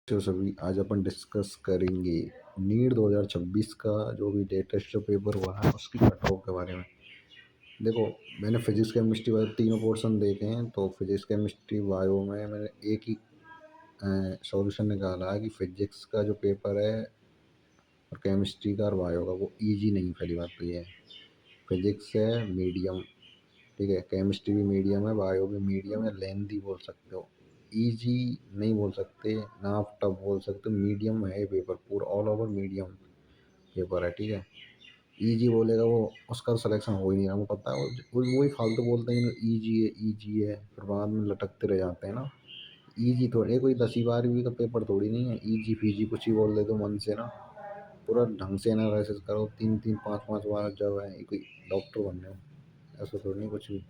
तो सभी आज अपन डिस्कस करेंगे नीट 2026 का जो भी लेटेस्ट जो पेपर हुआ है उसकी कट ऑफ के बारे में। देखो, मैंने फिजिक्स केमिस्ट्री वाले तीनों पोर्शन देखे हैं। तो फिजिक्स केमिस्ट्री बायो में मैंने एक ही सॉल्यूशन निकाला है कि फिजिक्स का जो पेपर है और केमिस्ट्री का और बायो का वो इजी नहीं। पहली बात तो ये है, फिजिक्स है मीडियम, ठीक है, केमिस्ट्री भी मीडियम है, बायो भी मीडियम है, लेंथी बोल सकते हो, इजी नहीं बोल सकते, ना आप टफ बोल सकते हो, मीडियम है पेपर, पूरा ऑल ओवर मीडियम पेपर है, ठीक है। इजी बोलेगा वो, उसका तो सिलेक्शन हो ही नहीं रहा, वो पता है, वही फालतू बोलते हैं इजी है, फिर बाद में लटकते रह जाते हैं ना। इजी थोड़ी कोई 10वीं 12वीं का पेपर थोड़ी नहीं है, इजी फीजी कुछ ही बोल देते हो मन से ना। पूरा ढंग से एनालिसिस करो, 3 3 5 5 बार जब है कोई डॉक्टर बनने हो, ऐसा थोड़ी नहीं कुछ भी।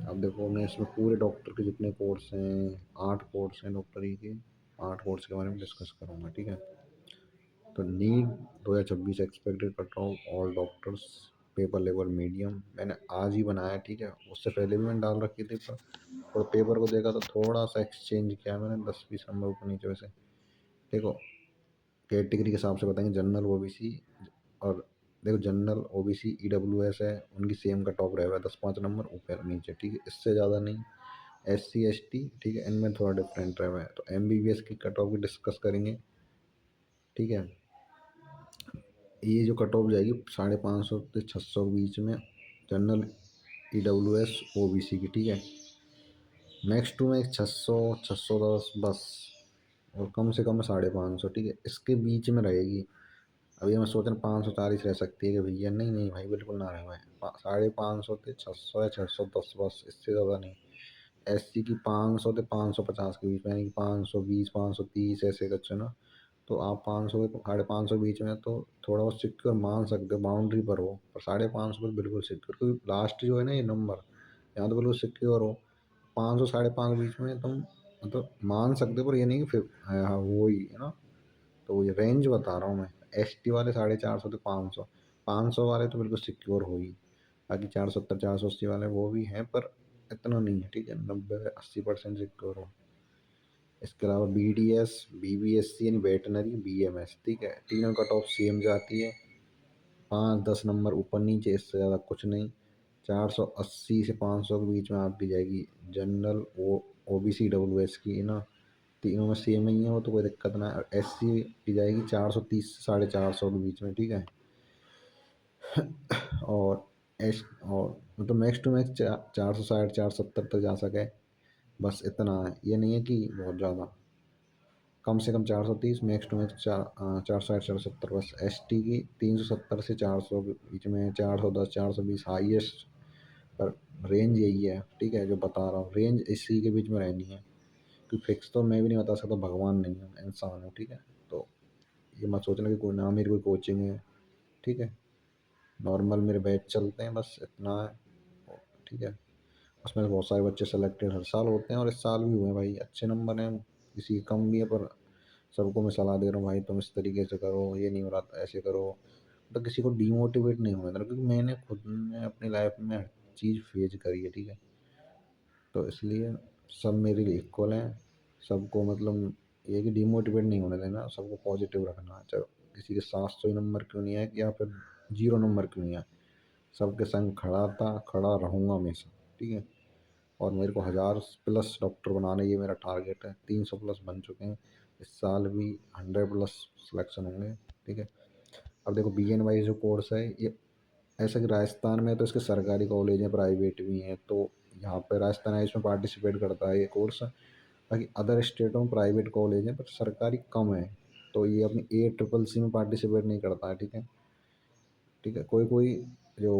अब देखो, मैं इसमें पूरे डॉक्टर के जितने कोर्स हैं, 8 कोर्स हैं डॉक्टरी के, 8 कोर्स के बारे में डिस्कस करूँगा, ठीक है। तो NEET 2026 expected cut off all doctors, paper level medium, मैंने आज ही बनाया, ठीक है। उससे पहले भी मैंने डाल रखी थी पर और पेपर को देखा तो थोड़ा सा एक्सचेंज किया मैंने, 10 20 नंबर ऊपर नीचे वैसे। देखो, कैटेगरी के हिसाब से बताएंगे, जनरल ओबीसी और देखो, जनरल ओबीसी ईडब्ल्यूएस है, उनकी सेम कट ऑफ रहेगा, 10 5 नंबर ऊपर नीचे, ठीक है, इससे ज़्यादा नहीं। SC ST, ठीक है, इनमें थोड़ा डिफरेंट रहेगा। तो MBBS की कट ऑफ भी डिस्कस करेंगे, ठीक है। ये जो कट ऑफ जाएगी 550 से 600 के बीच में, जनरल EWS OBC की, ठीक है। नेक्स्ट टू में 600 610 बस, और कम से कम 550, ठीक है, इसके बीच में रहेगी। अभी मैं सोच रहा हूँ 540 रह सकती है कि भैया, नहीं नहीं भाई, बिल्कुल ना रहे भाई, 550 से 600 या 610 बस, इससे ज़्यादा नहीं। SC की 500 से 550 के बीच में, यानी कि 520 530 ऐसे कुछ है ना। तो आप 500 से 550 के बीच में तो थोड़ा बहुत सिक्योर मान सकते हो, बाउंड्री पर हो, पर 550 पर बिल्कुल सिक्योर, क्योंकि लास्ट जो है ना ये नंबर, यहाँ तो बिल्कुल सिक्योर हो। 500 550 के बीच में तुम मतलब मान सकते हो, पर ये नहीं कि फिर हाँ वो ही है ना। तो ये रेंज बता रहा हूँ मैं। ST वाले 450 से 500, 500 वाले तो बिल्कुल सिक्योर हो ही। बाकी 470 480 वाले वो भी हैं, पर इतना नहीं है, ठीक है, 90 80% सिक्योर हो। इसके अलावा BDS BBSC यानी वेटनरी BMS, ठीक है, तीनों कट ऑफ सेम जाती है, 5 10 नंबर ऊपर नीचे, इससे ज़्यादा कुछ नहीं। 480 से 500 के बीच में आपकी जाएगी जनरल OBC EWS की, है ना। तीनों में सेम ही है वो, तो कोई दिक्कत ना है। SC की जाएगी 430 से 450 के बीच में, ठीक है। और एस और मतलब मैक्स टू मैक्स 460 470 तक जा सके, बस इतना है। ये नहीं है कि बहुत ज़्यादा, कम से कम 430, मैक्स टू मैक्स 460 470 बस। ST की 370 से 400 के बीच में, 410 420 हाईएस्ट, पर रेंज यही है, ठीक है, जो बता रहा हूँ, रेंज इसी के बीच में रहनी है। क्योंकि फिक्स तो मैं भी नहीं बता सकता, भगवान नहीं हूँ, इंसान हूँ, ठीक है। तो ये मत सोचना कि कोई ना मेरी कोई कोचिंग है, ठीक है, नॉर्मल मेरे बैच चलते हैं, बस इतना है, ठीक है। उसमें बहुत सारे बच्चे सेलेक्टेड हर साल होते हैं, और इस साल भी हुए हैं भाई, अच्छे नंबर हैं, किसी के कम भी है, पर सबको मैं सलाह दे रहा हूँ भाई, तुम इस तरीके से करो, ये नहीं हो रहा तो ऐसे करो। तो किसी को डीमोटिवेट नहीं होना था, क्योंकि मैंने खुद ने अपनी लाइफ में हर चीज़ फेस करी है, ठीक है। तो इसलिए सब मेरे लिए इक्वल हैं, सबको मतलब ये कि डिमोटिवेट नहीं होने देना, सबको पॉजिटिव रखना, चाहे किसी के 700 ही नंबर क्यों नहीं आए, या फिर 0 नंबर क्यों नहीं आए, सबके संग खड़ा था, खड़ा रहूँगा हमेशा, ठीक है। और मेरे को 1000+ डॉक्टर बनाना, ये मेरा टारगेट है, 300+ बन चुके हैं, इस साल भी 100+ सिलेक्शन होंगे, ठीक है। अब देखो, BNY जो कोर्स है ये, ऐसा कि राजस्थान में तो इसके सरकारी कॉलेज हैं, प्राइवेट भी हैं, तो यहाँ पे राजस्थान है इसमें पार्टिसिपेट करता है ये कोर्स। बाकी अदर स्टेटों में प्राइवेट कॉलेज हैं, पर सरकारी कम है, तो ये अपनी ACCC में पार्टिसिपेट नहीं करता है, ठीक है। ठीक है, कोई कोई जो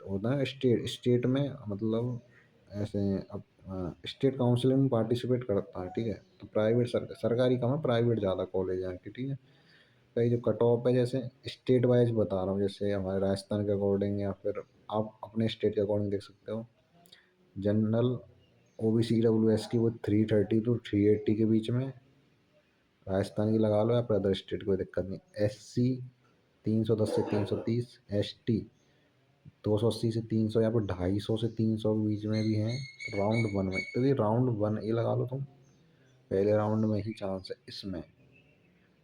होता है स्टेट स्टेट में, मतलब ऐसे अब स्टेट काउंसिल में पार्टिसिपेट करता है, ठीक है। तो प्राइवेट सरकारी कम है, प्राइवेट ज़्यादा कॉलेज हैं कि, ठीक है। कई जो कट ऑफ है, जैसे स्टेट वाइज बता रहा हूँ, जैसे हमारे राजस्थान के अकॉर्डिंग, या फिर आप अपने स्टेट के अकॉर्डिंग देख सकते हो। जनरल OBC EWS की वो 330 to 380 के बीच में, राजस्थान की लगा लो, या फिर अदर स्टेट, कोई दिक्कत नहीं। SC 310 से 330, ST 280 से 300, या फिर 250 से 300 के बीच में भी हैं, राउंड 1 में। तो ये राउंड 1 ये लगा लो तुम, पहले राउंड में ही चांस है इसमें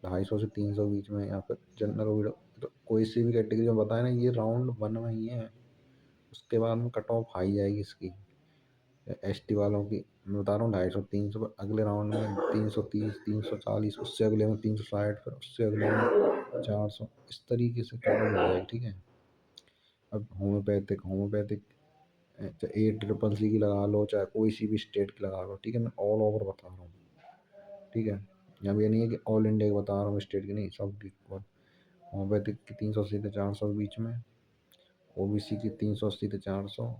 250 से 300 बीच में, या फिर जनरल ओबीसी, तो कोई सी भी कैटेगरी में बताया ना, ये राउंड 1 में ही है। उसके बाद में कट ऑफ हाई जाएगी इसकी। एसटी वालों की मैं बता रहा हूँ 250 300, अगले राउंड में 330 340, उससे अगले में 360, फिर उससे अगले में 400, इस तरीके से कट ऑफ हो जाएगी। ठीक है। अब होम्योपैथिक चाहे ए ट्रिपल सी की लगा लो, चाहे कोई सी भी स्टेट की लगा लो। ठीक है, मैं ऑल ओवर बता रहा हूँ। ठीक है, अब ये नहीं है कि ऑल इंडिया की बता रहा हूँ, स्टेट की नहीं, सब की। होम्योपैथिक की 380 से 400 के बीच में, ओबीसी की 380 से 400,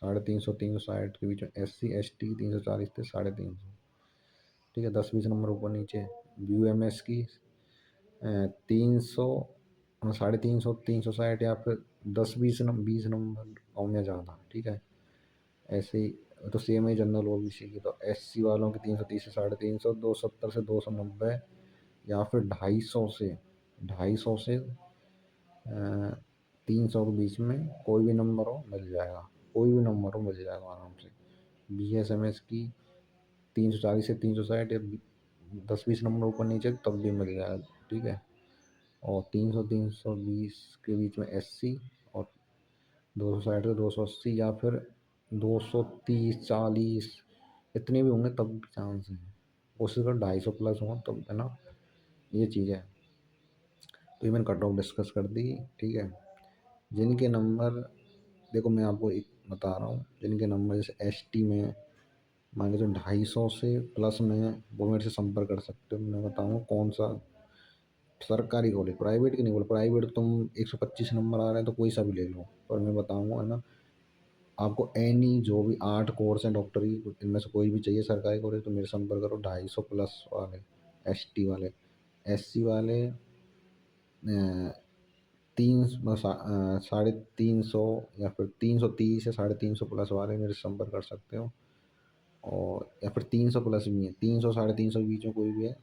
और 350 360 के बीच में एससी एसटी की 340 से 350। ठीक है, 10-20 नंबर ऊपर नीचे। यूएमएस की 300, 350 360, या फिर 10-20 नंबर कम या ज़्यादा। ठीक है, ऐसे ही तो सेम है जनरल ओबीसी की। तो एससी वालों की 330 से 350, 270 से 290, या फिर 250 से 300 के बीच में कोई भी नंबर हो मिल जाएगा। कोई भी नंबर हो मिल जाएगा आराम से। बीएसएमएस की 340 से 360, या 10-20 नंबर ऊपर नीचे तब भी मिल जाएगा। ठीक है, और 300 320 के बीच में एससी, और 260 से 280, या फिर 230 40, इतने भी होंगे तब भी चांस है। कोशिश कर 250 प्लस हो तब, है ना। ये चीज़ है। तो ये मैंने कट ऑफ डिस्कस कर दी। ठीक है, जिनके नंबर, देखो मैं आपको एक बता रहा हूँ, जिनके नंबर जैसे एसटी में मान के चलो 250 से प्लस में, वो मेरे से संपर्क कर सकते हो। मैं बताऊँगा कौन सा सरकारी कॉलेज, प्राइवेट की नहीं बोल, प्राइवेट तुम 125 नंबर आ रहे हैं तो कोई सा भी ले लो, पर मैं बताऊँगा, है ना, आपको एनी जो भी 8 कोर्स हैं डॉक्टरी, इनमें से कोई भी चाहिए सरकारी कॉलेज, तो मेरे संपर्क करो। 250 प्लस वाले, एसटी वाले, एससी वाले 350 या फिर 330 या 350 प्लस वाले मेरे से संपर्क कर सकते हो। और या फिर 300 प्लस भी है, 300 350 के बीच में कोई भी है,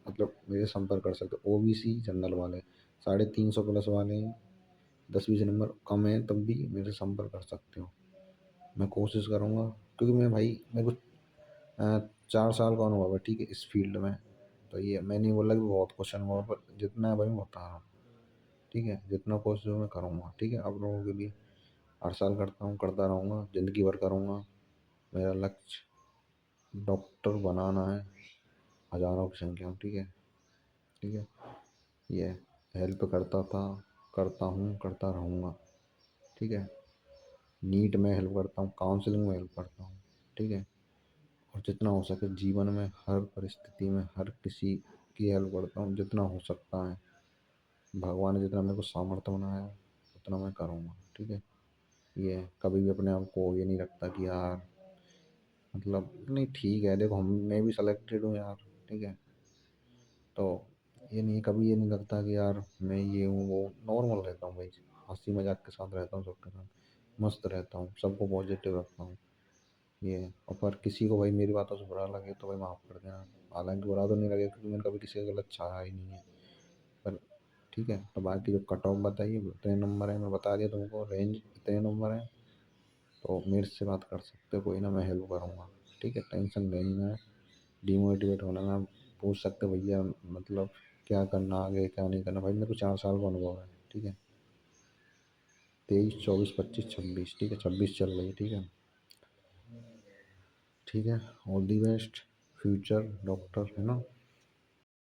मतलब मेरे से संपर्क कर सकते हो। ओबीसी जनरल वाले 350 प्लस वाले हैं, 10-20 नंबर कम है तब भी मेरे से संपर्क कर सकते हो। मैं कोशिश करूँगा, क्योंकि मैं भाई मेरे को 4 साल का अनुभव है। ठीक है, इस फील्ड में। तो ये मैं नहीं बोला कि बहुत क्वेश्चन हुआ, पर जितना है भाई मैं बता रहा हूँ। ठीक है, जितना कोशिश मैं करूँगा। ठीक है, आप लोगों के लिए हर साल करता हूँ, करता रहूँगा, ज़िंदगी भर करूँगा। मेरा लक्ष्य डॉक्टर बनाना है, हज़ारों की संख्या में। ठीक है। ठीक है, ये हेल्प करता था, करता हूँ, करता रहूँगा। ठीक है, नीट में हेल्प करता हूँ, काउंसलिंग में हेल्प करता हूँ। ठीक है, और जितना हो सके जीवन में हर परिस्थिति में हर किसी की हेल्प करता हूँ, जितना हो सकता है। भगवान ने जितना मेरे को सामर्थ्य बनाया है, उतना मैं करूँगा। ठीक है, ये कभी भी अपने आप को ये नहीं रखता कि यार, मतलब नहीं, ठीक है, देखो हम मैं भी सेलेक्टेड हूँ यार। ठीक है, तो ये नहीं, कभी ये नहीं लगता कि यार मैं ये हूँ वो। नॉर्मल रहता हूँ भाई, हंसी मजाक के साथ रहता हूँ, सबके साथ मस्त रहता हूँ, सबको पॉजिटिव रखता हूँ। ये, और पर किसी को भाई मेरी बातों से बुरा लगे तो भाई माफ़ कर देना। हालांकि बुरा तो नहीं लगे, क्योंकि मैंने कभी किसी का गलत चाहा ही नहीं है। पर ठीक है, तो बाकी जो कट ऑफ बताइए, इतने नंबर है, मैं बता दिया तुमको, रेंज इतने नंबर है। तो मेरे से बात कर सकते हो, कोई ना, मैं हेल्प करूँगा। ठीक है, टेंशन लेना है, डिमोटिवेट होना ना, पूछ सकते हो भैया, मतलब क्या करना आगे, क्या नहीं करना। भाई मेरे को 4 साल का अनुभव है। ठीक है, 23 24 25 26। ठीक है, 26 चल रही है। ठीक है। ठीक है, all the best future doctor, है ना।